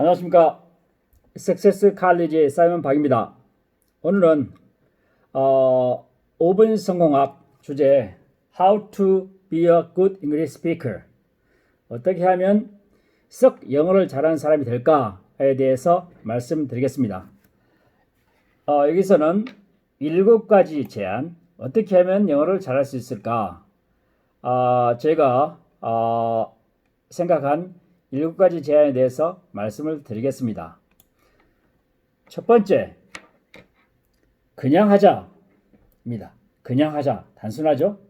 안녕하십니까. 석세스 칼리지의 사이먼 박입니다. 오늘은 5분 성공학 주제 How to be a good English speaker, 어떻게 하면 썩 영어를 잘하는 사람이 될까에 대해서 말씀드리겠습니다. 여기서는 7가지 제안, 어떻게 하면 영어를 잘할 수 있을까, 제가 생각한 7가지 제안에 대해서 말씀을 드리겠습니다. 첫 번째, 그냥 하자입니다. 그냥 하자. 단순하죠?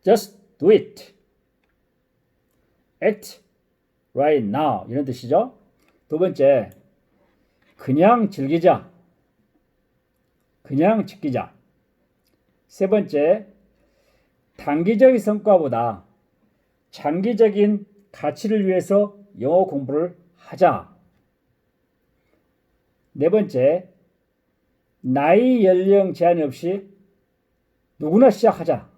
Just do it. Act right now. 이런 뜻이죠. 두 번째, 그냥 즐기자. 그냥 지키자. 세 번째, 단기적인 성과보다 장기적인 가치를 위해서 영어 공부를 하자. 네 번째, 나이 연령 제한 없이 누구나 시작하자.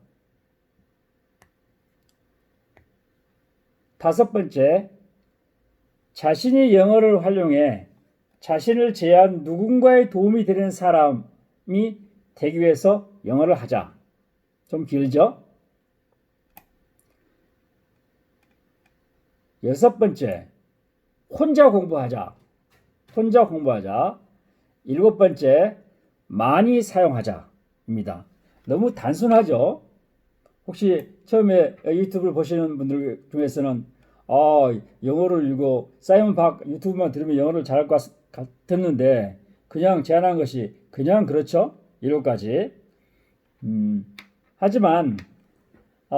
다섯 번째, 자신이 영어를 활용해 자신을 제한 누군가의 도움이 되는 사람이 되기 위해서 영어를 하자. 좀 길죠? 여섯 번째, 혼자 공부하자. 혼자 공부하자. 일곱 번째, 많이 사용하자입니다. 너무 단순하죠? 혹시 처음에 유튜브를 보시는 분들 중에서는 영어를 이거 사이먼 박 유튜브만 들으면 영어를 잘할 것 같았는데 그냥 제안한 것이 그냥 그렇죠? 7가지. 하지만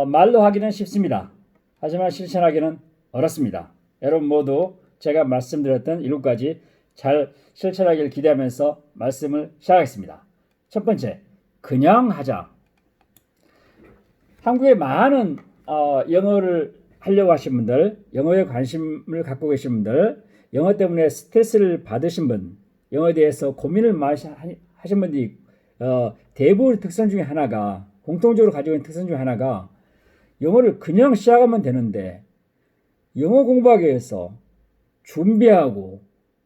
말로 하기는 쉽습니다. 하지만 실천하기는 어렵습니다. 여러분 모두 제가 말씀드렸던 7가지 잘 실천하기를 기대하면서 말씀을 시작하겠습니다. 첫 번째, 그냥 하자. 한국에 많은 영어를 하려고 하신 분들, 영어에 관심을 갖고 계신 분들, 영어 때문에 스트레스를 받으신 분, 영어에 대해서 고민을 많이 하신 분들이 대부분의 특성 중에 하나가, 공통적으로 가지고 있는 특성 중에 하나가 영어를 그냥 시작하면 되는데 영어 공부하기 위해서 준비하고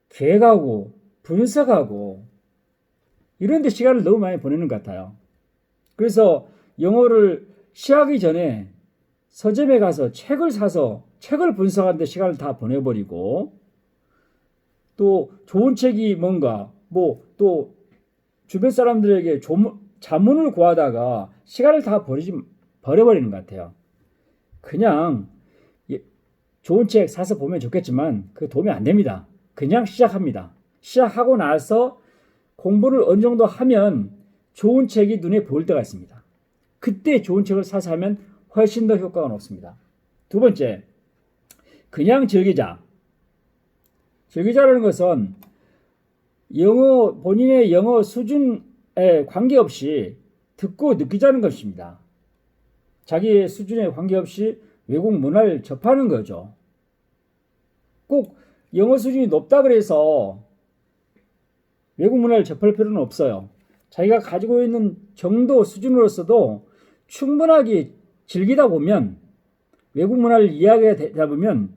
계획하고 분석하고 이런 데 시간을 너무 많이 보내는 것 같아요. 그래서 영어를 시작하기 전에 서점에 가서 책을 사서 책을 분석하는 데 시간을 다 보내버리고 또 좋은 책이 뭔가 또 주변 사람들에게 자문을 구하다가 시간을 다 버려버리는 것 같아요. 그냥 좋은 책 사서 보면 좋겠지만 그게 도움이 안 됩니다. 그냥 시작합니다. 시작하고 나서 공부를 어느 정도 하면 좋은 책이 눈에 보일 때가 있습니다. 그때 좋은 책을 사서 하면 훨씬 더 효과가 높습니다. 두 번째, 그냥 즐기자. 즐기자라는 것은 본인의 영어 수준에 관계없이 듣고 느끼자는 것입니다. 자기의 수준에 관계없이 외국 문화를 접하는 거죠. 꼭 영어 수준이 높다 그래서 외국 문화를 접할 필요는 없어요. 자기가 가지고 있는 정도 수준으로서도 충분하게 즐기다 보면, 외국 문화를 이해하게 되다 보면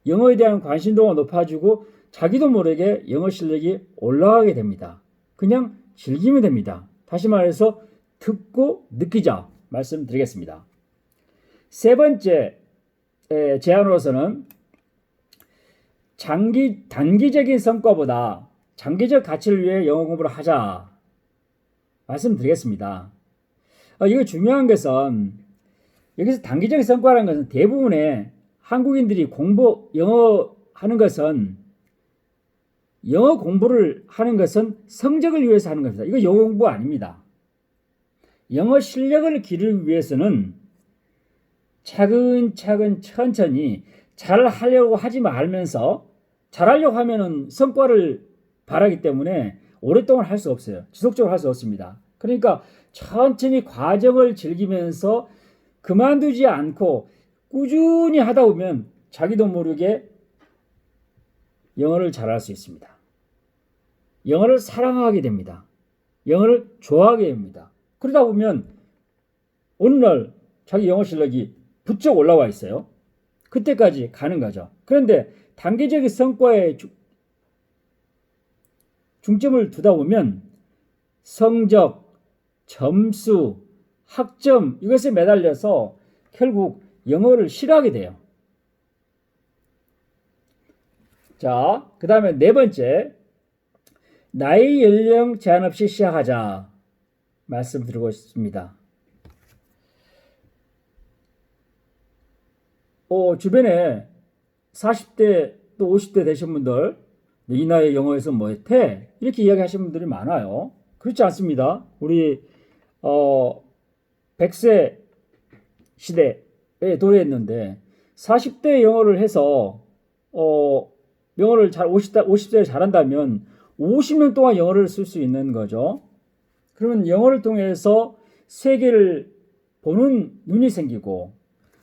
영어에 대한 관심도가 높아지고 자기도 모르게 영어 실력이 올라가게 됩니다. 그냥 즐기면 됩니다. 다시 말해서 듣고 느끼자 말씀드리겠습니다. 세 번째 제안으로서는 단기적인 성과보다 장기적 가치를 위해 영어 공부를 하자 말씀드리겠습니다. 이거 중요한 것은 여기서 단기적인 성과라는 것은 대부분의 한국인들이 영어 공부를 하는 것은 성적을 위해서 하는 겁니다. 이거 영어 공부 아닙니다. 영어 실력을 기르기 위해서는 차근차근 천천히 잘하려고 하지 말면서, 잘하려고 하면은 성과를 바라기 때문에 오랫동안 할 수 없어요. 지속적으로 할 수 없습니다. 그러니까 천천히 과정을 즐기면서 그만두지 않고 꾸준히 하다 보면 자기도 모르게 영어를 잘할 수 있습니다. 영어를 사랑하게 됩니다. 영어를 좋아하게 됩니다. 그러다 보면 어느 날 자기 영어 실력이 부쩍 올라와 있어요. 그때까지 가는 거죠. 그런데 단기적인 성과에 중점을 두다 보면 성적, 점수, 학점 이것에 매달려서 결국 영어를 싫어하게 돼요. 자, 그 다음에 네 번째, 나이 연령 제한 없이 시작하자 말씀드리고 싶습니다. 주변에 40대 또 50대 되신 분들 이 나이에 영어에서 뭐 했대? 이렇게 이야기하시는 분들이 많아요. 그렇지 않습니다. 우리 100세 시대에 도래했는데 40대 영어를 해서 영어를 50세를 잘한다면 50년 동안 영어를 쓸 수 있는 거죠. 그러면 영어를 통해서 세계를 보는 눈이 생기고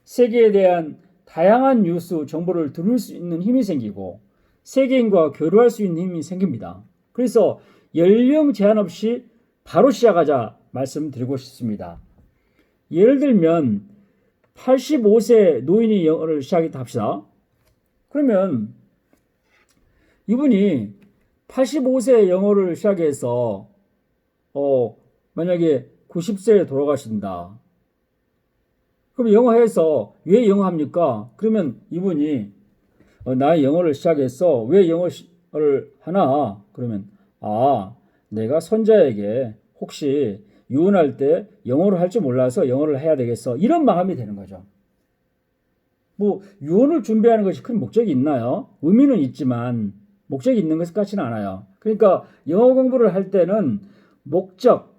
세계에 대한 다양한 뉴스, 정보를 들을 수 있는 힘이 생기고 세계인과 교류할 수 있는 힘이 생깁니다. 그래서 연령 제한 없이 바로 시작하자 말씀드리고 싶습니다. 예를 들면 85세 노인이 영어를 시작했다 합시다. 그러면 이분이 85세 영어를 시작해서 만약에 90세에 돌아가신다. 그럼 영어해서 왜 영어 합니까? 그러면 이분이 나 영어를 시작했어. 왜 영어를 하나? 그러면 내가 손자에게 혹시 유언할 때 영어를 할 줄 몰라서 영어를 해야 되겠어. 이런 마음이 되는 거죠. 뭐 유언을 준비하는 것이 큰 목적이 있나요? 의미는 있지만 목적이 있는 것 같지는 않아요. 그러니까 영어 공부를 할 때는 목적,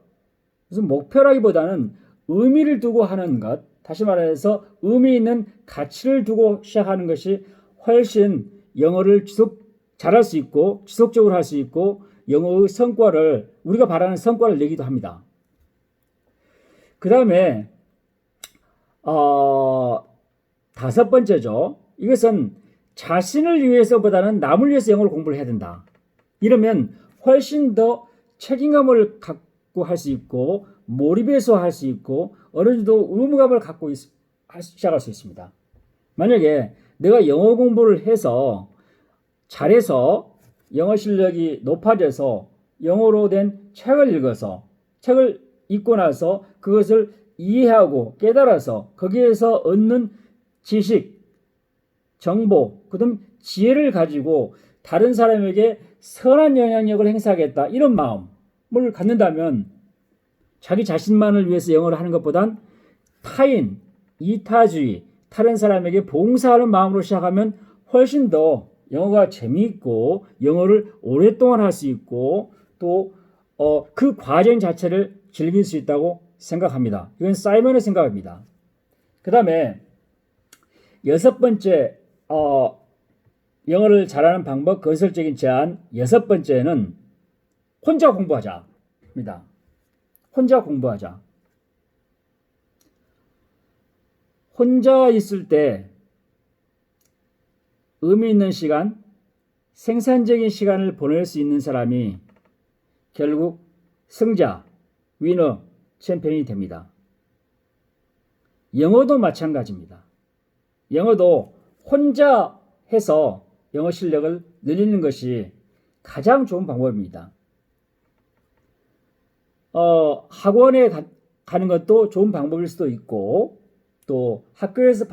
무슨 목표라기보다는 의미를 두고 하는 것, 다시 말해서 의미 있는 가치를 두고 시작하는 것이 훨씬 영어를 잘할 수 있고 지속적으로 할 수 있고 영어의 성과를 우리가 바라는 성과를 내기도 합니다. 그 다음에 다섯 번째죠. 이것은 자신을 위해서보다는 남을 위해서 영어를 공부를 해야 된다. 이러면 훨씬 더 책임감을 갖고 할 수 있고 몰입해서 할 수 있고 어느 정도 의무감을 갖고 시작할 수 있습니다. 만약에 내가 영어 공부를 해서 잘해서 영어 실력이 높아져서 영어로 된 책을 읽어서 책을 읽고 나서 그것을 이해하고 깨달아서 거기에서 얻는 지식, 정보, 그다음 지혜를 가지고 다른 사람에게 선한 영향력을 행사하겠다 이런 마음을 갖는다면 자기 자신만을 위해서 영어를 하는 것보단 타인, 이타주의, 다른 사람에게 봉사하는 마음으로 시작하면 훨씬 더 영어가 재미있고 영어를 오랫동안 할 수 있고 또 그 과정 자체를 즐길 수 있다고 생각합니다. 이건 사이먼의 생각입니다. 그 다음에 여섯 번째 영어를 잘하는 방법 건설적인 제안 여섯 번째는 혼자 공부하자입니다. 혼자 공부하자. 혼자 있을 때 의미 있는 시간, 생산적인 시간을 보낼 수 있는 사람이 결국 승자, 위너, 챔피언이 됩니다. 영어도 마찬가지입니다. 영어도 혼자 해서 영어 실력을 늘리는 것이 가장 좋은 방법입니다. 학원에 가는 것도 좋은 방법일 수도 있고 또 학교에서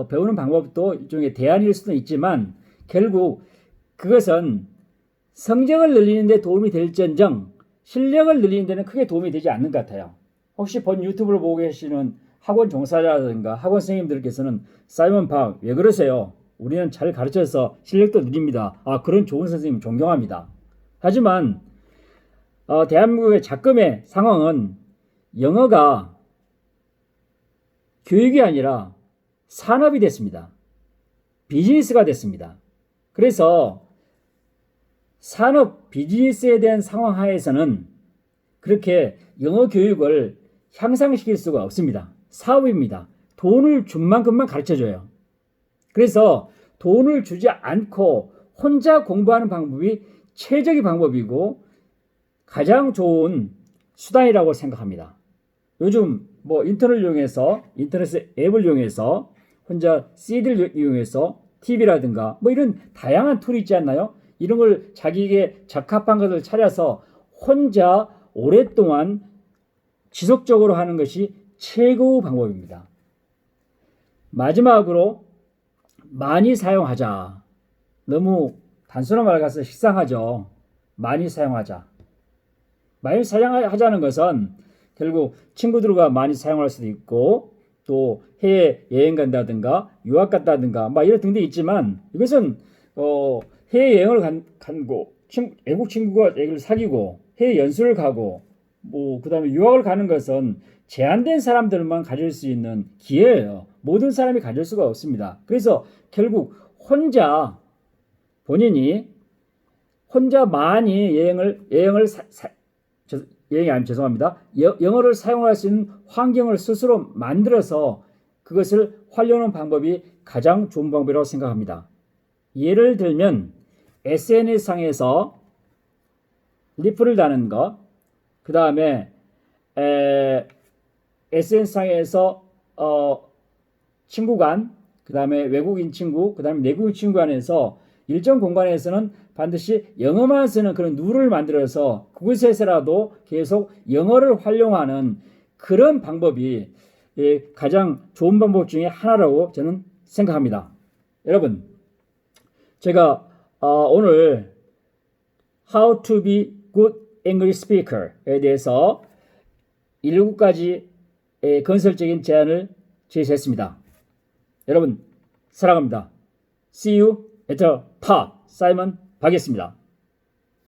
배우는 방법도 일종의 대안일 수도 있지만 결국 그것은 성적을 늘리는 데 도움이 될지언정 실력을 늘리는 데는 크게 도움이 되지 않는 것 같아요. 혹시 본 유튜브를 보고 계시는 학원 종사자라든가 학원 선생님들께서는 사이먼 박 왜 그러세요? 우리는 잘 가르쳐서 실력도 늘립니다. 그런 좋은 선생님 존경합니다. 하지만 대한민국의 작금의 상황은 영어가 교육이 아니라 산업이 됐습니다. 비즈니스가 됐습니다. 그래서 산업 비즈니스에 대한 상황 하에서는 그렇게 영어 교육을 향상시킬 수가 없습니다. 사업입니다. 돈을 준 만큼만 가르쳐줘요. 그래서 돈을 주지 않고 혼자 공부하는 방법이 최적의 방법이고 가장 좋은 수단이라고 생각합니다. 요즘 인터넷을 이용해서 인터넷 앱을 이용해서 혼자 CD를 이용해서 TV라든가 이런 다양한 툴이 있지 않나요? 이런 걸 자기에게 적합한 것을 찾아서 혼자 오랫동안 지속적으로 하는 것이 최고의 방법입니다. 마지막으로 많이 사용하자. 너무 단순한 말 같아서 식상하죠. 많이 사용하자. 많이 사용하자는 것은 결국 친구들과 많이 사용할 수도 있고 또 해외 여행 간다든가 유학 갔다든가 막 이런 등등 있지만 이것은 해외 여행을 가고 외국 친구가 얘기를 사귀고 해외 연수를 가고 뭐 그다음에 유학을 가는 것은 제한된 사람들만 가질 수 있는 기회예요. 모든 사람이 가질 수가 없습니다. 그래서 결국 본인이 혼자 많이 영어를 사용할 수 있는 환경을 스스로 만들어서 그것을 활용하는 방법이 가장 좋은 방법이라고 생각합니다. 예를 들면 SNS상에서 리플을 다는 것, 그 다음에 SNS상에서 친구 간, 그 다음에 외국인 친구, 그 다음에 내국인 친구 간에서 일정 공간에서는 반드시 영어만 쓰는 그런 룰을 만들어서 그곳에서라도 계속 영어를 활용하는 그런 방법이 가장 좋은 방법 중에 하나라고 저는 생각합니다. 여러분, 제가 오늘 How to be good English speaker에 대해서 7가지 건설적인 제안을 제시했습니다. 여러분, 사랑합니다. See you at the top. 사이먼 박이었습니다.